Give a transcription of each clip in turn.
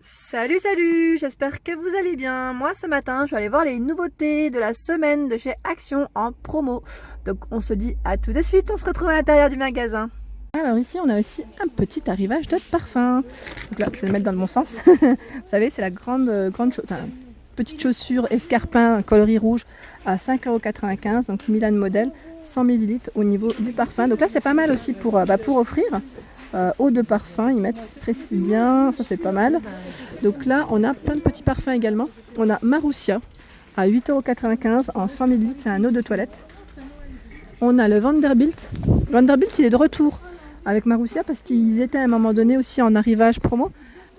Salut, salut, j'espère que vous allez bien. Moi ce matin je suis allée voir les nouveautés de la semaine de chez Action en promo. Donc on se dit à tout de suite, on se retrouve à l'intérieur du magasin. Alors ici on a aussi un petit arrivage de parfum. Donc là je vais le mettre dans le bon sens. Vous savez c'est la petite chaussure escarpin coloris rouge à 5,95 €. Donc Milan modèle 100 ml au niveau du parfum. Donc là c'est pas mal aussi pour offrir. Eau de parfum, ils mettent, précise bien, ça c'est pas mal. Donc là, on a plein de petits parfums également. On a Marussia à 8,95 € en 100 ml, c'est un eau de toilette. On a le Vanderbilt. Vanderbilt, il est de retour avec Marussia parce qu'ils étaient à un moment donné aussi en arrivage promo.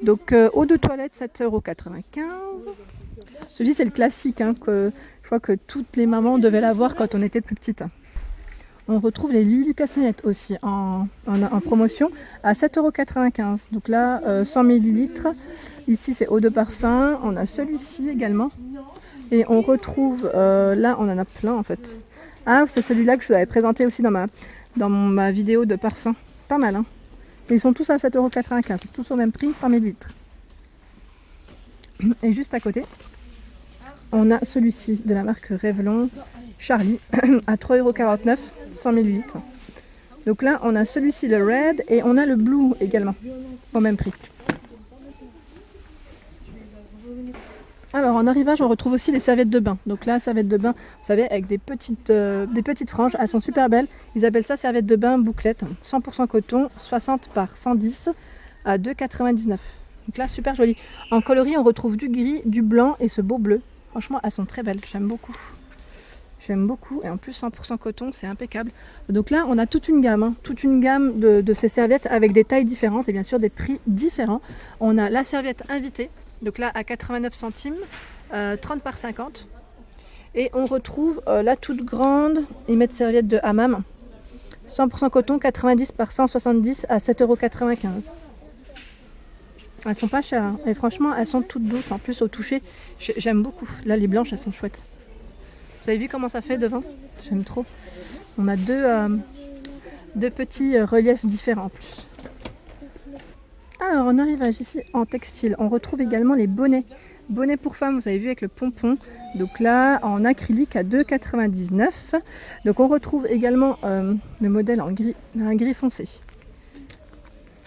Donc eau de toilette, 7,95 €. Celui-ci, c'est le classique, que je crois que toutes les mamans devaient l'avoir quand on était plus petite. On retrouve les Lulu Castagnette aussi en promotion à 7,95 €. Donc là, 100 ml. Ici, c'est eau de parfum. On a celui-ci également. Et on retrouve, là, on en a plein en fait. Ah, c'est celui-là que je vous avais présenté aussi dans ma vidéo de parfum. Pas mal, hein. Ils sont tous à 7,95 €. C'est tous au même prix, 100 ml. Et juste à côté, on a celui-ci de la marque Revlon Charlie à 3,49 €, 100 ml. Donc là, on a celui-ci, le Red, et on a le Blue également, au même prix. Alors, en arrivage, on retrouve aussi les serviettes de bain. Donc là, serviettes de bain, vous savez, avec des petites franges, elles sont super belles. Ils appellent ça serviettes de bain bouclette, 100% coton, 60 par 110 à 2,99 €. Donc là, super joli. En coloris, on retrouve du gris, du blanc et ce beau bleu. Franchement, elles sont très belles, j'aime beaucoup. J'aime beaucoup, et en plus 100% coton, c'est impeccable. Donc là, on a toute une gamme de ces serviettes avec des tailles différentes et bien sûr des prix différents. On a la serviette invitée, donc là à 89 centimes, 30 par 50. Et on retrouve la toute grande, ils mettent serviette de hammam, 100% coton, 90 par 170 à 7,95 €. Elles sont pas chères, hein. Et franchement, elles sont toutes douces, en plus au toucher, j'aime beaucoup. Là, les blanches, elles sont chouettes. Vous avez vu comment ça fait devant? J'aime trop. On a deux petits reliefs différents en plus. Alors, on arrive ici en textile. On retrouve également les bonnets. Bonnets pour femmes, vous avez vu, avec le pompon. Donc là, en acrylique à 2,99 €. Donc on retrouve également le modèle en gris, un gris foncé.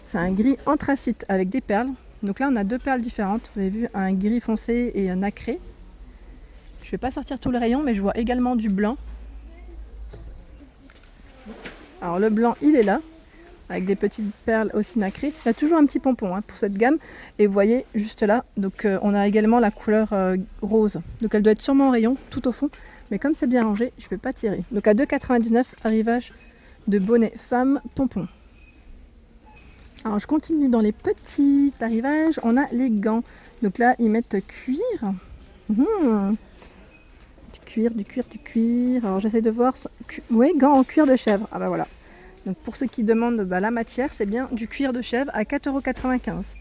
C'est un gris anthracite avec des perles. Donc là, on a deux perles différentes. Vous avez vu, un gris foncé et un nacré. Je ne vais pas sortir tout le rayon, mais je vois également du blanc. Alors le blanc, il est là, avec des petites perles aussi nacrées. Il y a toujours un petit pompon pour cette gamme. Et vous voyez, juste là, donc on a également la couleur rose. Donc elle doit être sûrement en rayon, tout au fond. Mais comme c'est bien rangé, je ne vais pas tirer. Donc à 2,99 €, arrivage de bonnet femme pompon. Alors je continue dans les petits arrivages. On a les gants. Donc là, ils mettent cuir. Du cuir. Alors j'essaie de voir. Oui, gants en cuir de chèvre. Ah bah voilà. Donc pour ceux qui demandent la matière, c'est bien du cuir de chèvre à 4,95 €.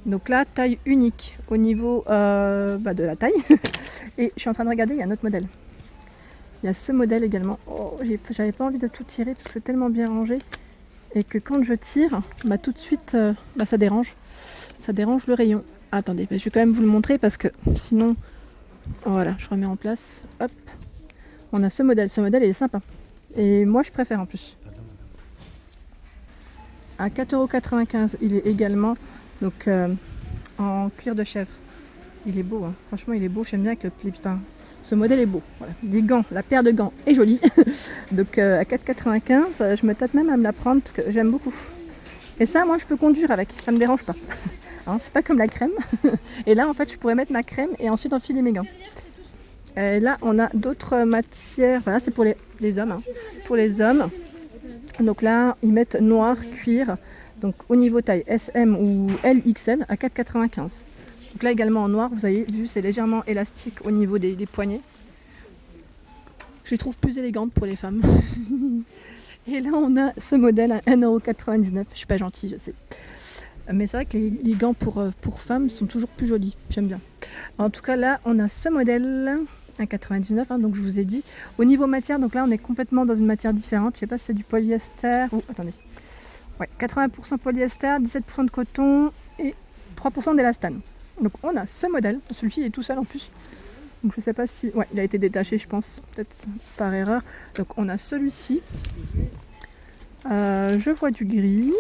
Donc là, taille unique au niveau de la taille. Et je suis en train de regarder, il y a un autre modèle. Il y a ce modèle également. Oh, j'avais pas envie de tout tirer parce que c'est tellement bien rangé. Et que quand je tire, tout de suite, ça dérange. Ça dérange le rayon. Attendez, je vais quand même vous le montrer parce que sinon... Voilà, je remets en place. Hop. On a ce modèle. Ce modèle, il est sympa. Et moi, je préfère en plus. À 4,95 €, il est également donc, en cuir de chèvre. Il est beau, hein. Franchement, il est beau. J'aime bien avec le clip. Enfin, ce modèle est beau. Voilà. Des gants, la paire de gants est jolie. Donc à 4,95 €, je me tâte même à me la prendre parce que j'aime beaucoup. Et ça, moi, je peux conduire avec. Ça me dérange pas. Hein, c'est pas comme la crème. Et là, en fait, je pourrais mettre ma crème et ensuite enfiler mes gants. Et là, on a d'autres matières. Voilà, c'est pour les hommes. Pour les hommes. Donc là, ils mettent noir, cuir. Donc au niveau taille SM ou LXL à 4,95 €. Donc là, également en noir, vous avez vu, c'est légèrement élastique au niveau des poignets. Je les trouve plus élégantes pour les femmes. Et là, on a ce modèle à 1,99 €. Je suis pas gentille, je sais. Mais c'est vrai que les gants pour femmes sont toujours plus jolis. J'aime bien. En tout cas, là, on a ce modèle à 99 €, donc je vous ai dit. Au niveau matière, donc là, on est complètement dans une matière différente. Je sais pas si c'est du polyester ou... Attendez. Ouais, 80% polyester, 17% de coton et 3% d'élastane. Donc on a ce modèle, celui-ci est tout seul en plus. Donc je sais pas si... Ouais, il a été détaché je pense, peut-être par erreur. Donc on a celui-ci. Je vois du gris.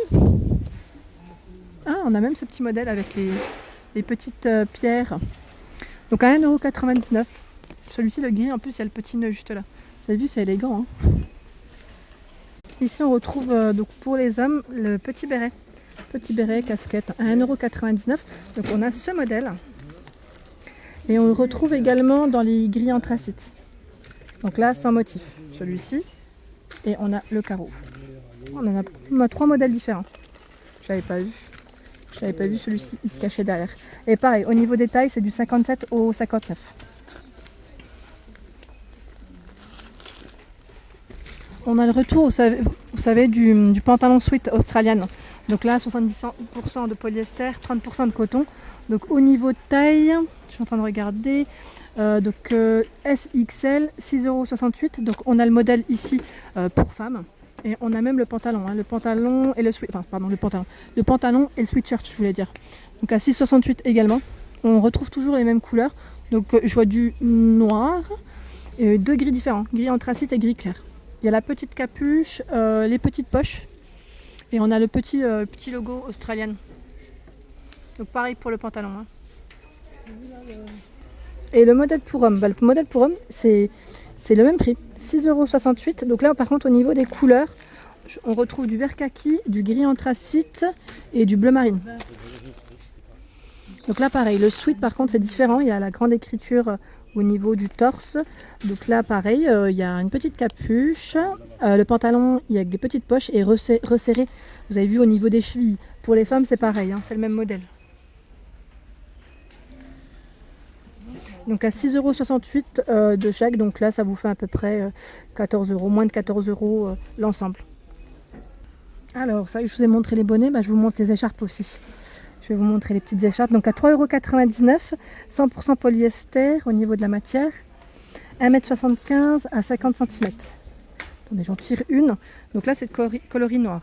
Ah, on a même ce petit modèle avec les petites pierres. Donc à 1,99 €. Celui-ci, le gris, en plus, il y a le petit nœud juste là. Vous avez vu, c'est élégant. Hein. Ici, on retrouve donc pour les hommes le petit béret. Petit béret, casquette, à 1,99 €. Donc on a ce modèle. Et on le retrouve également dans les gris anthracite. Donc là, sans motif. Celui-ci. Et on a le carreau. On a 3 modèles différents. Je l'avais pas vu. Je l'avais pas vu, celui-ci, il se cachait derrière. Et pareil, au niveau des tailles, c'est du 57 au 59. On a le retour, vous savez du pantalon sweat australian. Donc là, 70% de polyester, 30% de coton. Donc au niveau de taille, je suis en train de regarder, SXL, 6,68 €. Donc on a le modèle ici pour femmes. Et on a même le pantalon, le pantalon et le sweatshirt, je voulais dire. Donc à 6,68 également. On retrouve toujours les mêmes couleurs. Donc je vois du noir et 2 gris différents, gris anthracite et gris clair. Il y a la petite capuche, les petites poches et on a le petit logo australien. Donc pareil pour le pantalon. Hein. Et le modèle pour homme, le modèle pour homme c'est le même prix, 6,68 €. Donc là par contre au niveau des couleurs, on retrouve du vert kaki, du gris anthracite et du bleu marine. Donc là pareil, le sweat par contre c'est différent, il y a la grande écriture au niveau du torse. Donc là pareil, il y a une petite capuche, le pantalon il y a des petites poches et resserré. Vous avez vu au niveau des chevilles. Pour les femmes c'est pareil, hein, c'est le même modèle. Donc à 6,68 € de chaque, donc là ça vous fait à peu près 14 €, moins de 14 € l'ensemble. Alors ça, je vous ai montré les bonnets, je vous montre les écharpes aussi. Je vais vous montrer les petites écharpes. Donc à 3,99 €, 100% polyester au niveau de la matière, 1,75 m à 50 cm. Attendez, j'en tire une. Donc là c'est coloris noir.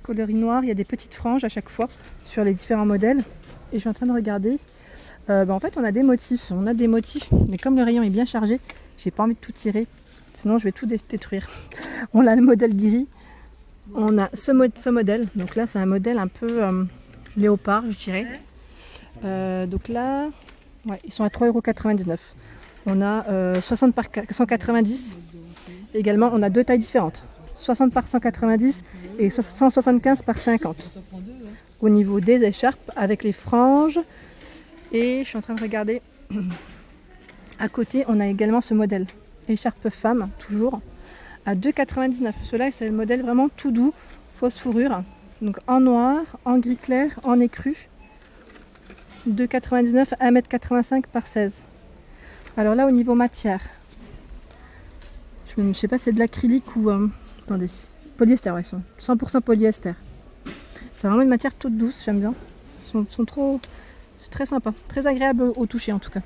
Coloris noir, il y a des petites franges à chaque fois sur les différents modèles. Et je suis en train de regarder. En fait on a des motifs, mais comme le rayon est bien chargé, j'ai pas envie de tout tirer, sinon je vais tout détruire. On a le modèle gris, on a ce modèle, donc là c'est un modèle un peu léopard je dirais. Donc là, ouais, ils sont à 3,99 €. On a 60 par 190, également on a 2 tailles différentes, 60 par 190 et 175 par 50. Au niveau des écharpes avec les franges. Et je suis en train de regarder, à côté on a également ce modèle, écharpe femme, toujours, à 2,99 €. Celui-là c'est le modèle vraiment tout doux, fausse fourrure, donc en noir, en gris clair, en écru, 2,99 €, 1,85 m par 16. Alors là au niveau matière, je ne sais pas si c'est de l'acrylique ou, attendez, polyester, ouais, 100% polyester. C'est vraiment une matière toute douce, j'aime bien, ils sont trop... C'est très sympa, très agréable au toucher en tout cas.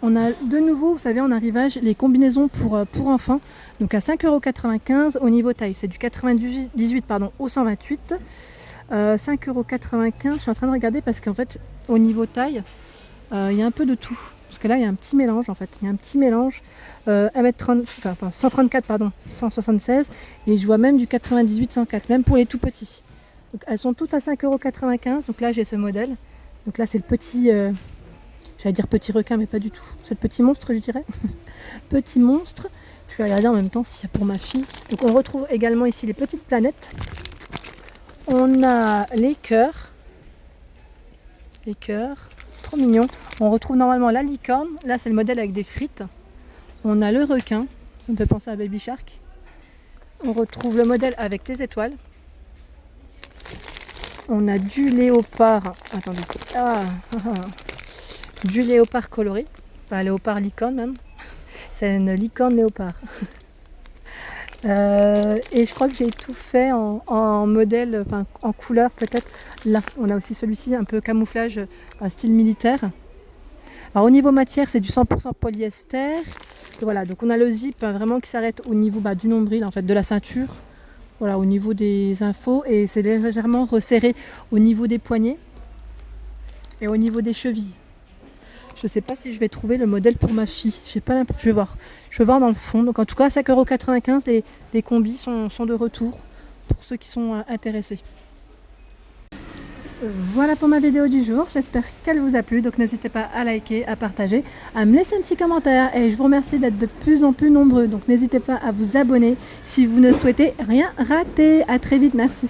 On a de nouveau, vous savez, en arrivage, les combinaisons pour enfants. Donc à 5,95 € au niveau taille. C'est du 98 au 128. 5,95 €. Je suis en train de regarder parce qu'en fait, au niveau taille, il y a un peu de tout. Parce que là, il y a un petit mélange en fait. Il y a un petit mélange. 134, 176. Et je vois même du 98, 104, même pour les tout petits. Donc, elles sont toutes à 5,95 €. Donc là j'ai ce modèle. Donc là c'est le petit, j'allais dire petit requin mais pas du tout. C'est le petit monstre je dirais. Petit monstre. Je vais regarder en même temps si c'est pour ma fille. Donc on retrouve également ici les petites planètes. On a les cœurs. Les cœurs. Trop mignon. On retrouve normalement la licorne. Là c'est le modèle avec des frites. On a le requin. Ça me fait penser à Baby Shark. On retrouve le modèle avec des étoiles. On a du léopard, attendez, du léopard coloré, pas léopard licorne même, c'est une licorne léopard. Et je crois que j'ai tout fait en modèle, en couleur peut-être. Là, on a aussi celui-ci, un peu camouflage à style militaire. Alors au niveau matière, c'est du 100% polyester. Et voilà, donc on a le zip vraiment qui s'arrête au niveau du nombril, en fait, de la ceinture. Voilà, au niveau des infos, et c'est légèrement resserré au niveau des poignets et au niveau des chevilles. Je ne sais pas si je vais trouver le modèle pour ma fille. J'ai pas l'impression. Je vais voir. Je vais voir dans le fond. Donc en tout cas, 5,95 €, les combis sont de retour pour ceux qui sont intéressés. Voilà pour ma vidéo du jour. J'espère qu'elle vous a plu. Donc n'hésitez pas à liker, à partager, à me laisser un petit commentaire. Et je vous remercie d'être de plus en plus nombreux. Donc n'hésitez pas à vous abonner si vous ne souhaitez rien rater. À très vite. Merci.